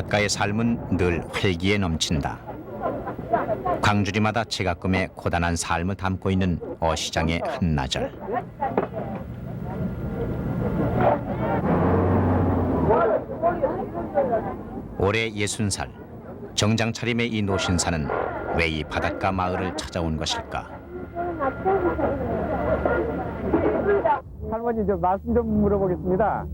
바닷가의 삶은 늘 활기에 넘친다. 광주리마다 제각금의 고단한 삶을 담고 있는 어시장의 한나절. 올해 60살, 정장 차림의 이 노신사는 왜 이 바닷가 마을을 찾아온 것일까? 할머니, 저 말씀 좀 물어보겠습니다.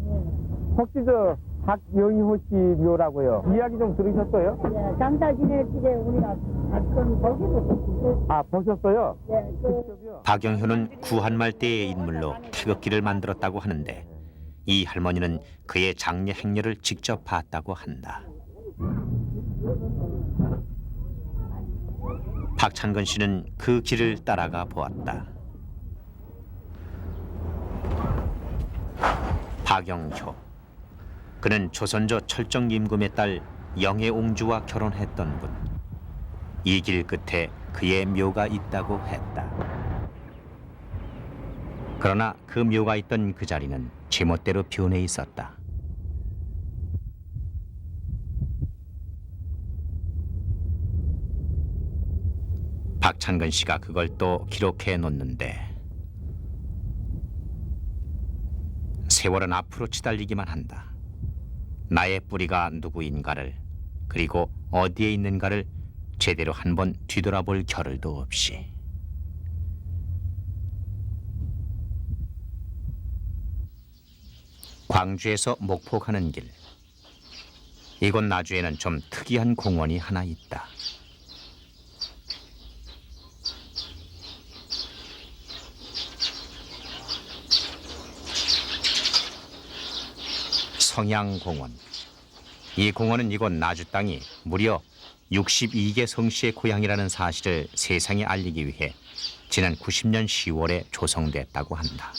혹시 저 박영희호 씨 묘라고요? 이야기 좀 들으셨어요? 예, 장사 지낼 때 우리가 가끔 보기도 아, 보셨어요? 그 박영효는 구한말 때의 인물로 태극기를 만들었다고 하는데 이 할머니는 그의 장례 행렬을 직접 봤다고 한다. 박찬근 씨는 그 길을 따라가 보았다. 박영효. 그는 조선조 철정임금의 딸 영애옹주와 결혼했던 분. 이 길 끝에 그의 묘가 있다고 했다. 그러나 그 묘가 있던 그 자리는 제멋대로 변해 있었다. 박찬근 씨가 그걸 또 기록해 놓는데 세월은 앞으로 치달리기만 한다. 나의 뿌리가 누구인가를 그리고 어디에 있는가를 제대로 한번 뒤돌아볼 겨를도 없이. 광주에서 목포 가는 길. 이곳 나주에는 좀 특이한 공원이 하나 있다. 성양공원. 이 공원은 이곳 나주 땅이 무려 62개 성씨의 고향이라는 사실을 세상에 알리기 위해 지난 90년 10월에 조성됐다고 한다.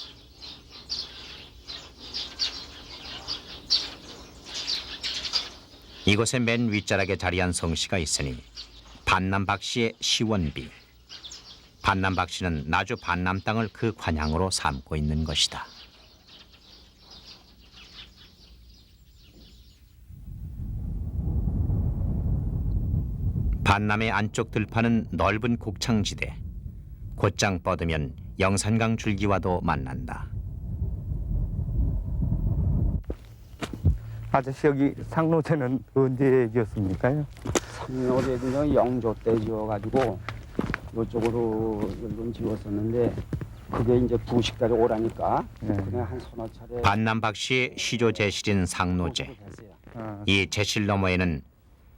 이곳의 맨 윗자락에 자리한 성씨가 있으니 반남박씨의 시원비. 반남박씨는 나주 반남 땅을 그 관향으로 삼고 있는 것이다. 반남의 안쪽 들판은 넓은 곡창지대. 곧장 뻗으면 영산강 줄기와도 만난다. 아저씨, 여기 상로제는 언제 지었습니까? 상로제는 영조 때 지어가지고 이쪽으로 좀 지었었는데 그게 이제 부식달이 오라니까 그냥 한 서너 차례. 반남박씨의 시조 제실인 상로제. 이 제실 너머에는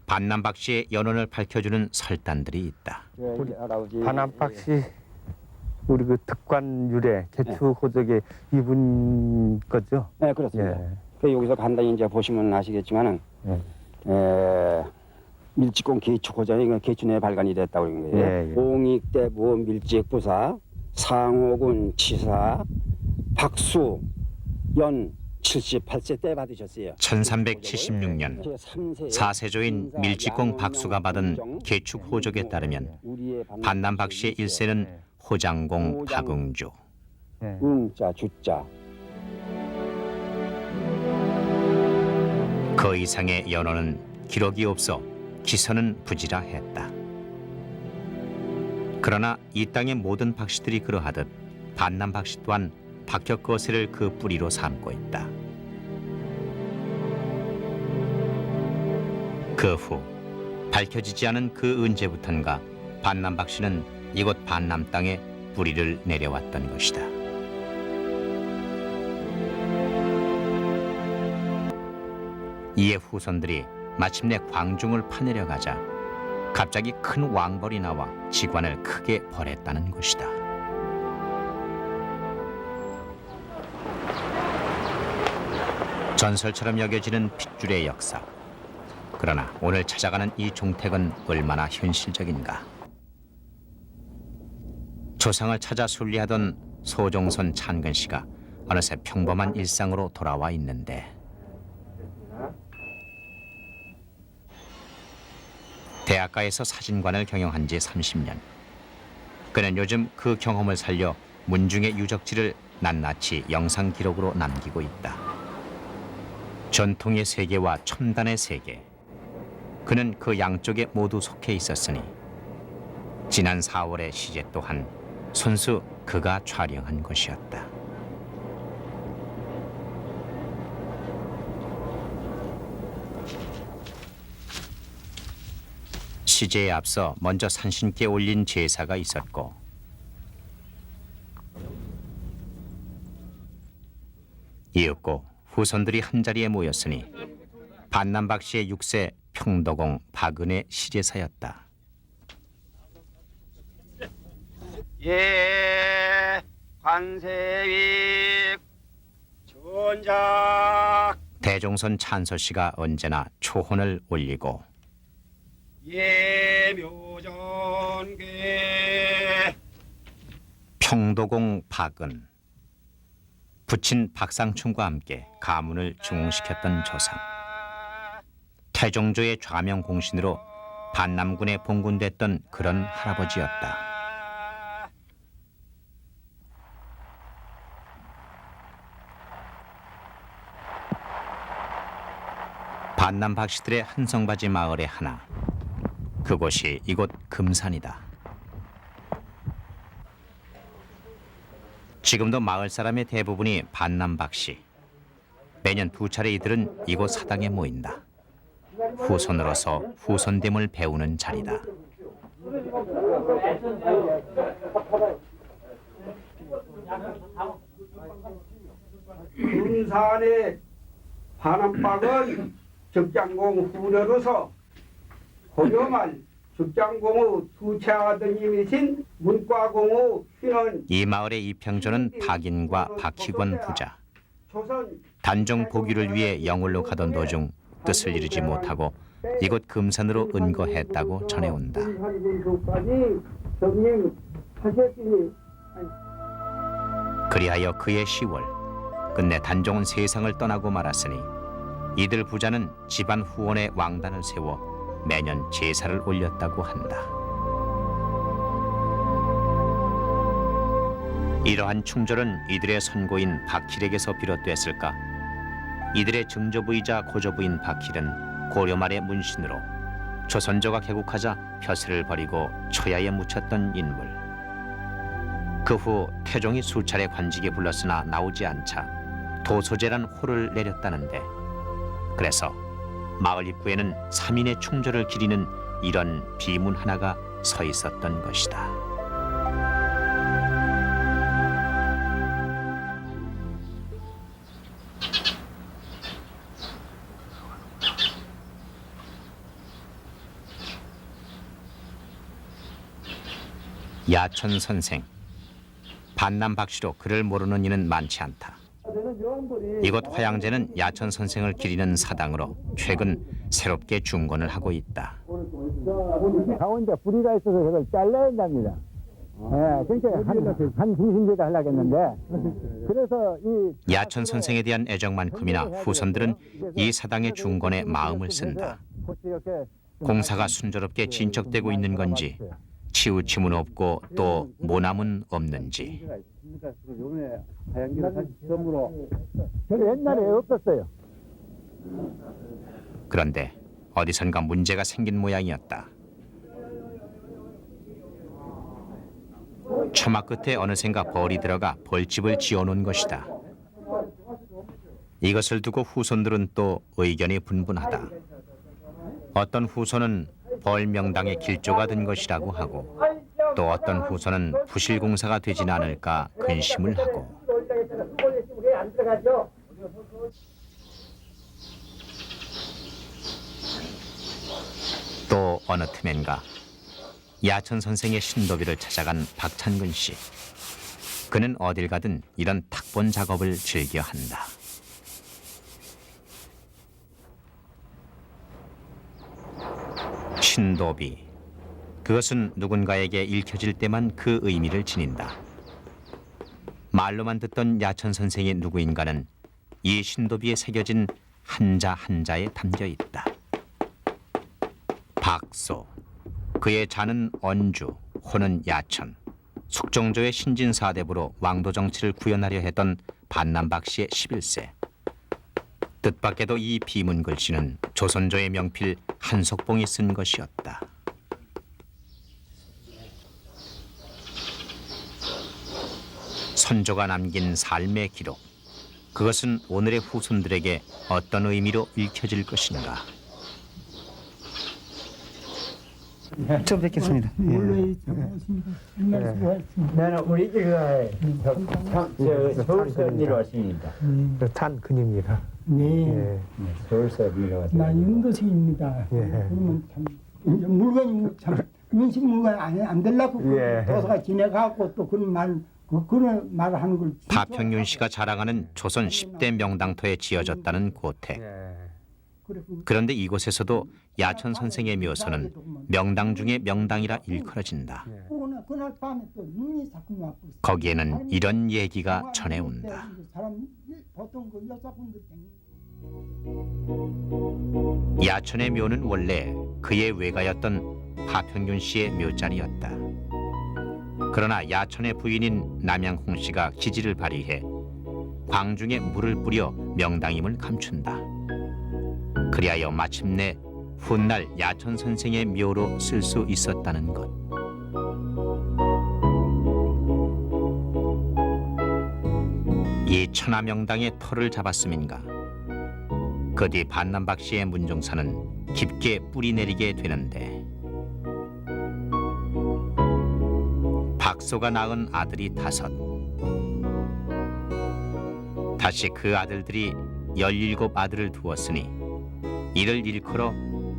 반남박씨의 연원을 밝혀주는 설단들이 있다. 반남박씨 우리 그 특관 유래 개추 호적의 이분 거죠? 네, 그렇습니다. 그 여기서 간단히 이제 보시면 아시겠지만은 밀직공 개축호전이 개춘에 발간이 됐다고 그런 거예요. 옹익대부 밀직부사 상호군 치사 박수 연 78세 때 받으셨어요. 1376년 4세조인 밀직공 박수가 받은 개축 호적에 따르면 반남박씨의 일세는 호장공 박응주. 응자 주자. 그 이상의 연호는 기록이 없어 기선은 부지런했다. 그러나 이 땅의 모든 박씨들이 그러하듯 반남박씨 또한 박혁거세를 그 뿌리로 삼고 있다. 그 후 밝혀지지 않은 그 언제부턴가 반남박씨는 이곳 반남 땅에 뿌리를 내려왔던 것이다. 이에 후손들이 마침내 광중을 파내려가자 갑자기 큰 왕벌이 나와 지관을 크게 벌했다는 것이다. 전설처럼 여겨지는 핏줄의 역사. 그러나 오늘 찾아가는 이 종택은 얼마나 현실적인가. 조상을 찾아 순리하던 소종선 찬근 씨가 어느새 평범한 일상으로 돌아와 있는데 대학가에서 사진관을 경영한 지 30년. 그는 요즘 그 경험을 살려 문중의 유적지를 낱낱이 영상 기록으로 남기고 있다. 전통의 세계와 첨단의 세계, 그는 그 양쪽에 모두 속해 있었으니 지난 4월의 시제 또한 손수 그가 촬영한 것이었다. 시제에 앞서 먼저 산신께 올린 제사가 있었고 이윽고 후손들이 한자리에 모였으니 반남박 씨의 6세 평도공 박은의 시제사였다. 예, 관세익 전작 대종선 찬서 씨가 언제나 초혼을 올리고 예, 묘전괴 평도공 박은 부친 박상춘과 함께 가문을 중흥시켰던 조상. 태종조의 좌명 공신으로 반남군에 봉군됐던 그런 할아버지였다. 반남 박씨들의 한성바지 마을의 하나. 그곳이 이곳 금산이다. 지금도 마을 사람의 대부분이 반남 박씨. 매년 2차례 이들은 이곳 사당에 모인다. 후손으로서 후손됨을 배우는 자리다. 금산의 반암박은 적장공 후녀로서 고려말 적장공의 두째 아드님이신 문과공의 휘는 이 마을의 이평조는 박인과 박희권 부자. 조선 단종 복위를 위해 영월로 가던 도중 뜻을 이루지 못하고 이곳 금산으로 은거했다고 전해온다. 한군도까지 정림하셨으니 그리하여 그해 10월 끝내 단종은 세상을 떠나고 말았으니 이들 부자는 집안 후원의 왕단을 세워 매년 제사를 올렸다고 한다. 이러한 충절은 이들의 선고인 박힐에게서 비롯됐을까? 이들의 증조부이자 고조부인 박힐은 고려 말의 문신으로 조선조가 개국하자 벼슬을 버리고 초야에 묻혔던 인물. 그 후 태종이 수차례 관직에 불렀으나 나오지 않자 도소제란 호를 내렸다는데 그래서 마을 입구에는 3인의 충절을 기리는 이런 비문 하나가 서 있었던 것이다. 야천 선생. 반남 박씨로 그를 모르는 이는 많지 않다. 이곳 화양제는 야천 선생을 기리는 사당으로 최근 새롭게 중건을 하고 있다. 가운데 뿌리가 있어서 이걸 잘라야 한답니다. 예, 그러니까 한 중심제도 하려고 했는데 그래서 이 야천 선생에 대한 애정만큼이나 후손들은 이 사당의 중건에 마음을 쓴다. 공사가 순조롭게 진척되고 있는 건지 치우침은 없고 또 모남은 없는지. 저는 옛날에 없었어요. 그런데 어디선가 문제가 생긴 모양이었다. 처마 끝에 어느샌가 벌이 들어가 벌집을 지어놓은 것이다. 이것을 두고 후손들은 또 의견이 분분하다. 어떤 후손은 벌 명당의 길조가 된 것이라고 하고 또 어떤 후손은 부실공사가 되진 않을까 근심을 하고 또 어느 틈엔가 야천 선생의 신도비를 찾아간 박찬근 씨. 그는 어딜 가든 이런 탁본 작업을 즐겨한다. 신도비. 그것은 누군가에게 읽혀질 때만 그 의미를 지닌다. 말로만 듣던 야천 선생이 누구인가는 이 신도비에 새겨진 한자 한자에 담겨 있다. 박소. 그의 자는 언주, 호는 야천. 숙종조의 신진사대부로 왕도 정치를 구현하려 했던 반남박 씨의 11세. 뜻밖에도 이 비문 글씨는 조선조의 명필 한석봉이 쓴 것이었다. 선조가 남긴 삶의 기록. 그것은 오늘의 후손들에게 어떤 의미로 읽혀질 것인가. 처음 뵙겠습니다. 나는 우리 집에 서울서 왔습니다. 탄근입니다. 네, 서울서 왔습니다. 나 윤도식입니다. 그러면 참 이제 물건이 참 음식 물건 안 되려고 도서가 지내가고 또 그런 말을 하는 걸. 파평윤 씨가 자랑하는 조선 10대 명당터에 지어졌다는 고택. 그런데 이곳에서도 야천 선생의 묘소는 명당 중의 명당이라 일컬어진다. 그날 밤에 또 눈이 자꾸 왔고. 거기에는 이런 얘기가 전해온다. 사람 보통 그 여자분들 야천의 묘는 원래 그의 외가였던 파평윤 씨의 묘자리였다. 그러나 야천의 부인인 남양홍 씨가 기지를 발휘해 광중에 물을 뿌려 명당임을 감춘다. 그리하여 마침내 훗날 야천 선생의 묘로 쓸 수 있었다는 것. 이 천하명당의 터를 잡았음인가. 그 뒤 반남박 씨의 문종사는 깊게 뿌리 내리게 되는데 박소가 낳은 아들이 5. 다시 그 아들들이 17아들을 두었으니 이를 일컬어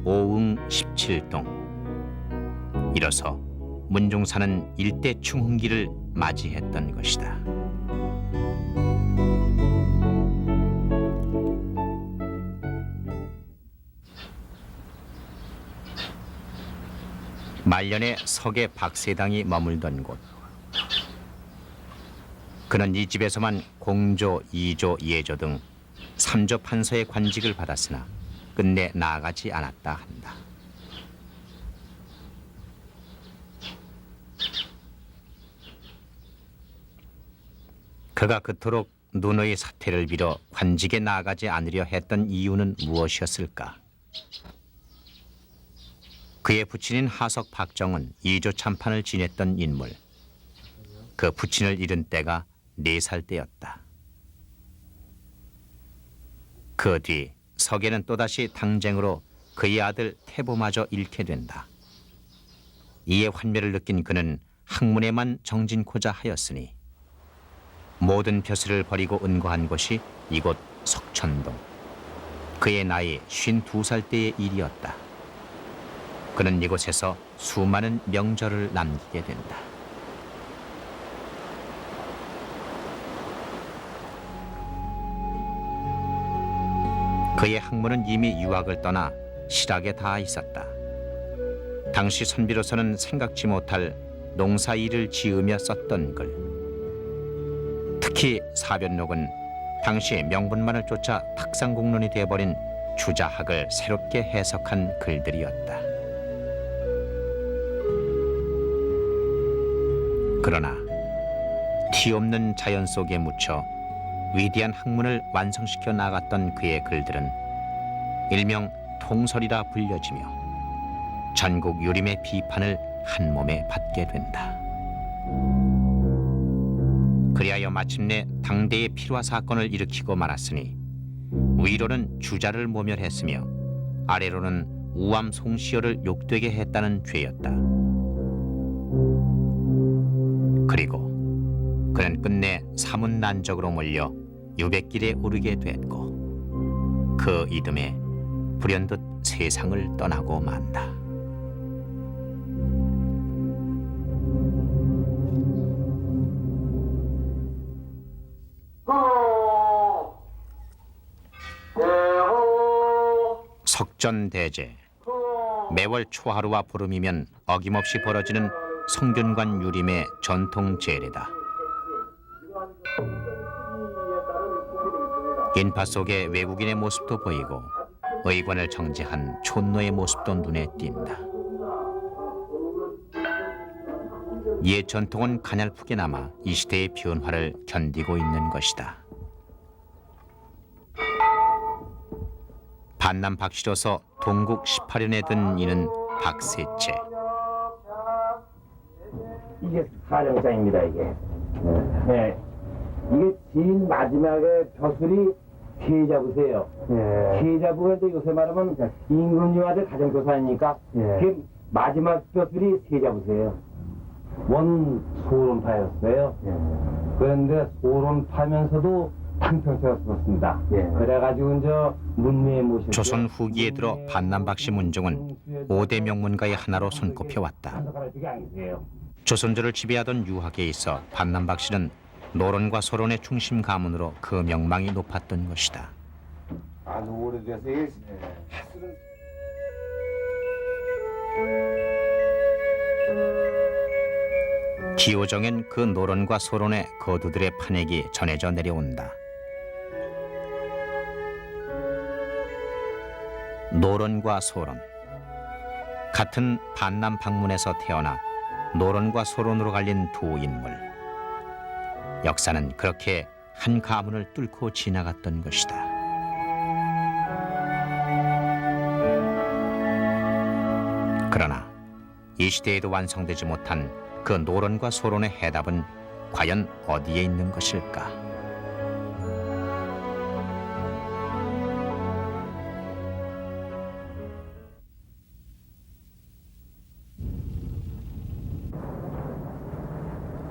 오응 17동. 이로써 문종사는 일대 충흥기를 맞이했던 것이다. 말년에 석의 박세당이 머물던 곳. 그는 이 집에서만 공조, 이조, 예조 등 3조 판서의 관직을 받았으나 끝내 나아가지 않았다 한다. 그가 그토록 누누이 사퇴를 빌어 관직에 나아가지 않으려 했던 이유는 무엇이었을까? 그의 부친인 하석 박정은 2조 참판을 지냈던 인물. 그 부친을 잃은 때가 4살 때였다. 그 뒤 석에는 또다시 당쟁으로 그의 아들 태보마저 잃게 된다. 이에 환멸을 느낀 그는 학문에만 정진코자 하였으니 모든 벼슬을 버리고 은거한 곳이 이곳 석천동. 그의 나이 52살 때의 일이었다. 그는 이곳에서 수많은 명절을 남기게 된다. 그의 학문은 이미 유학을 떠나 실학에 닿아 있었다. 당시 선비로서는 생각지 못할 농사일을 지으며 썼던 글. 특히 사변록은 당시 명분만을 쫓아 탁상공론이 되어버린 주자학을 새롭게 해석한 글들이었다. 그러나 티 없는 자연 속에 묻혀 위대한 학문을 완성시켜 나갔던 그의 글들은 일명 통설이라 불려지며 전국 유림의 비판을 한 몸에 받게 된다. 그리하여 마침내 당대의 필화 사건을 일으키고 말았으니 위로는 주자를 모멸했으며 아래로는 우암 송시여를 욕되게 했다는 죄였다. 그리고 그는 끝내 사문난적으로 몰려 유백길에 오르게 됐고 그 이듬해 불현듯 세상을 떠나고 만다. 석전대제. 매월 초하루와 보름이면 어김없이 벌어지는 성균관 유림의 전통 제례다. 인파 속에 외국인의 모습도 보이고 의관을 정지한 촌노의 모습도 눈에 띈다. 옛 전통은 가냘프게 남아 이 시대의 변화를 견디고 있는 것이다. 반남 박씨로서 동국 18년에 든 이는 박세채. 이게 사령장입니다, 이게. 네. 이게 제일 마지막에 벼슬이 계자부세요. 계자부가 이제 요새 말하면 임금님한테 가정교사니까 그게 마지막 벼슬이 세자부세요. 원 소론파였어요. 그런데 소론파면서도 tan평체가 썼습니다. 그래가지고 이제 문무에 모셔. 조선 후기에 들어 반남박씨 문종은 5대 명문가의 하나로 손꼽혀왔다. 조선조를 지배하던 유학에 있어 반남박씨는 노론과 소론의 중심 가문으로 그 명망이 높았던 것이다. 아주 오래돼서 이게 기호정엔 그 노론과 소론의 거두들의 판액이 전해져 내려온다. 노론과 소론, 같은 반남 방문에서 태어나 노론과 소론으로 갈린 두 인물. 역사는 그렇게 한 가문을 뚫고 지나갔던 것이다. 그러나 이 시대에도 완성되지 못한 그 노론과 소론의 해답은 과연 어디에 있는 것일까?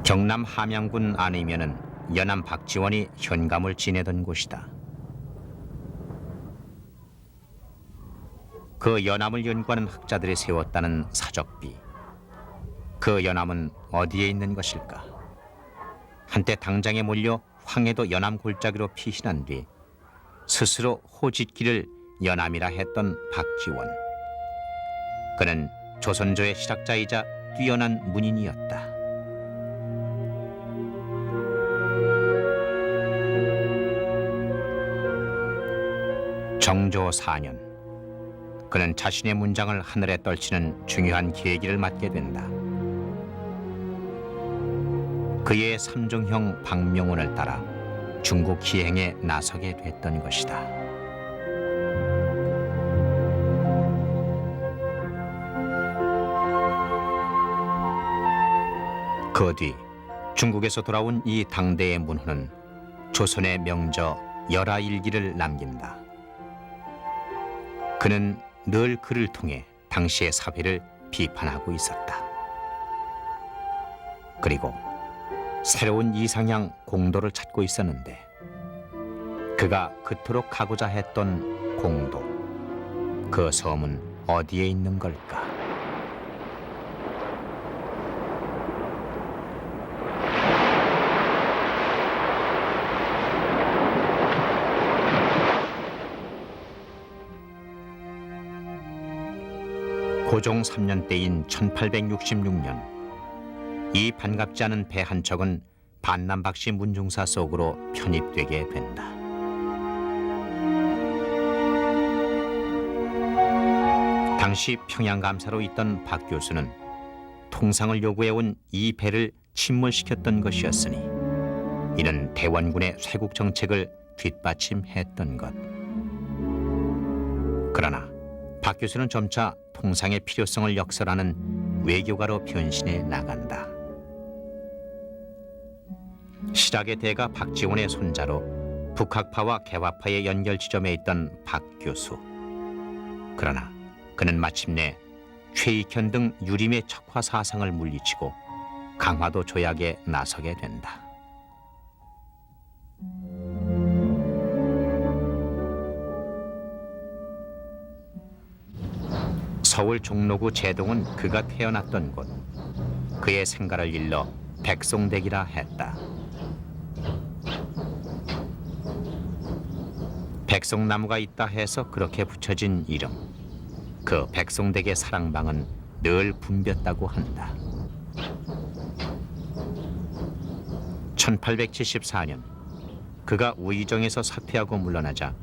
경남 함양군 안이면은 연암 박지원이 현감을 지내던 곳이다. 그 연암을 연구하는 학자들이 세웠다는 사적비. 그 연암은 어디에 있는 것일까? 한때 당장에 몰려 황해도 연암 골짜기로 피신한 뒤 스스로 호짓길을 연암이라 했던 박지원. 그는 조선조의 실학자이자 뛰어난 문인이었다. 정조 4년, 그는 자신의 문장을 하늘에 떨치는 중요한 계기를 맞게 된다. 그의 삼종형 박명훈을 따라 중국 기행에 나서게 됐던 것이다. 그 뒤 중국에서 돌아온 이 당대의 문호는 조선의 명저 열하일기를 남긴다. 그는 늘 그를 통해 당시의 사회를 비판하고 있었다. 그리고 새로운 이상향 공도를 찾고 있었는데 그가 그토록 가고자 했던 공도, 그 섬은 어디에 있는 걸까? 고종 3년 때인 1866년, 이 반갑지 않은 배 한 척은 반남박씨 문중사 속으로 편입되게 된다. 당시 평양감사로 있던 박 교수는 통상을 요구해온 이 배를 침몰시켰던 것이었으니 이는 대원군의 쇄국 정책을 뒷받침했던 것. 그러나 박 교수는 점차 통상의 필요성을 역설하는 외교가로 변신해 나간다. 실학의 대가 박지원의 손자로 북학파와 개화파의 연결 지점에 있던 박 교수. 그러나 그는 마침내 최익현 등 유림의 척화 사상을 물리치고 강화도 조약에 나서게 된다. 서울 종로구 제동은 그가 태어났던 곳. 그의 생가를 일러 백송댁이라 했다. 백송나무가 있다 해서 그렇게 붙여진 이름. 그 백송댁의 사랑방은 늘 붐볐다고 한다. 1874년 그가 우의정에서 사퇴하고 물러나자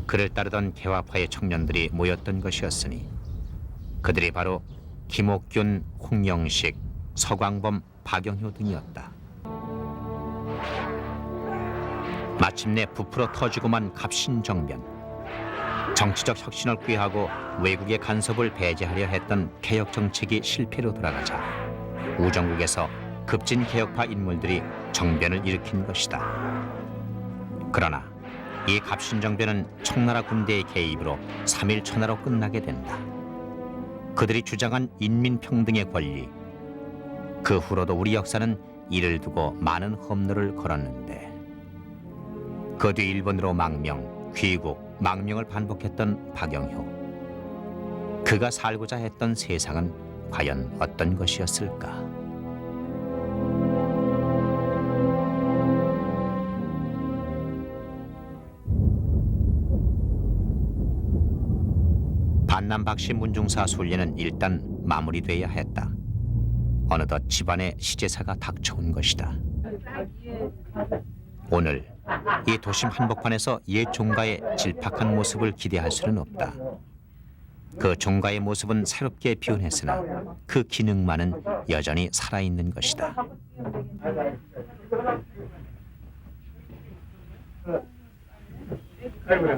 그를 따르던 개화파의 청년들이 모였던 것이었으니 그들이 바로 김옥균, 홍영식, 서광범, 박영효 등이었다. 마침내 부풀어 터지고만 갑신정변. 정치적 혁신을 꾀하고 외국의 간섭을 배제하려 했던 개혁 정책이 실패로 돌아가자 우정국에서 급진 개혁파 인물들이 정변을 일으킨 것이다. 그러나 이 갑신정변은 청나라 군대의 개입으로 3일 천하로 끝나게 된다. 그들이 주장한 인민평등의 권리, 그 후로도 우리 역사는 이를 두고 많은 험로를 걸었는데 그 뒤 일본으로 망명, 귀국, 망명을 반복했던 박영효. 그가 살고자 했던 세상은 과연 어떤 것이었을까? 반남박씨 문중사 순례는 일단 마무리돼야 했다. 어느덧 집안에 시제사가 닥쳐온 것이다. 오늘 이 도심 한복판에서 옛 종가의 질팍한 모습을 기대할 수는 없다. 그 종가의 모습은 새롭게 변했으나 그 기능만은 여전히 살아있는 것이다.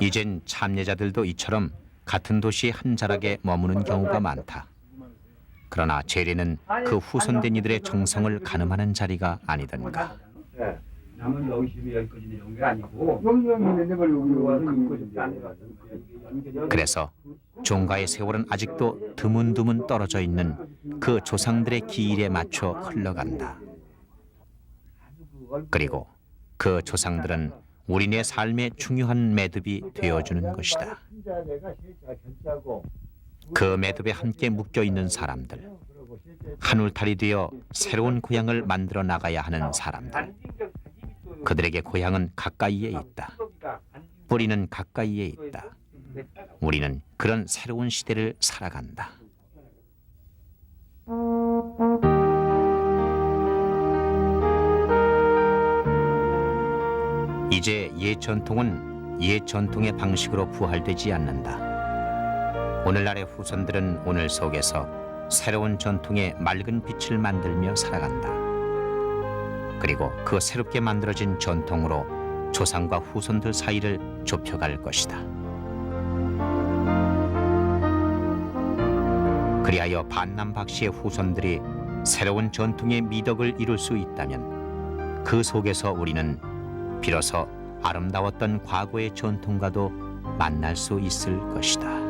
이젠 참여자들도 이처럼 같은 도시의 한 자락에 머무는 경우가 많다. 그러나 재래는 그 후손된 이들의 정성을 가늠하는 자리가 아니던가. 남은 여기시면 여기까지 내려온 게 아니고 그래서 종가의 세월은 아직도 드문드문 떨어져 있는 그 조상들의 기일에 맞춰 흘러간다. 그리고 그 조상들은 우리네 삶의 중요한 매듭이 되어주는 것이다. 그 매듭에 함께 묶여있는 사람들, 한 울타리 되어 새로운 고향을 만들어 나가야 하는 사람들. 그들에게 고향은 가까이에 있다. 뿌리는 가까이에 있다. 우리는 그런 새로운 시대를 살아간다. 이제 옛 전통은 옛 전통의 방식으로 부활되지 않는다. 오늘날의 후손들은 오늘 속에서 새로운 전통의 맑은 빛을 만들며 살아간다. 그리고 그 새롭게 만들어진 전통으로 조상과 후손들 사이를 좁혀갈 것이다. 그리하여 반남박씨의 후손들이 새로운 전통의 미덕을 이룰 수 있다면 그 속에서 우리는 비로소 아름다웠던 과거의 전통과도 만날 수 있을 것이다.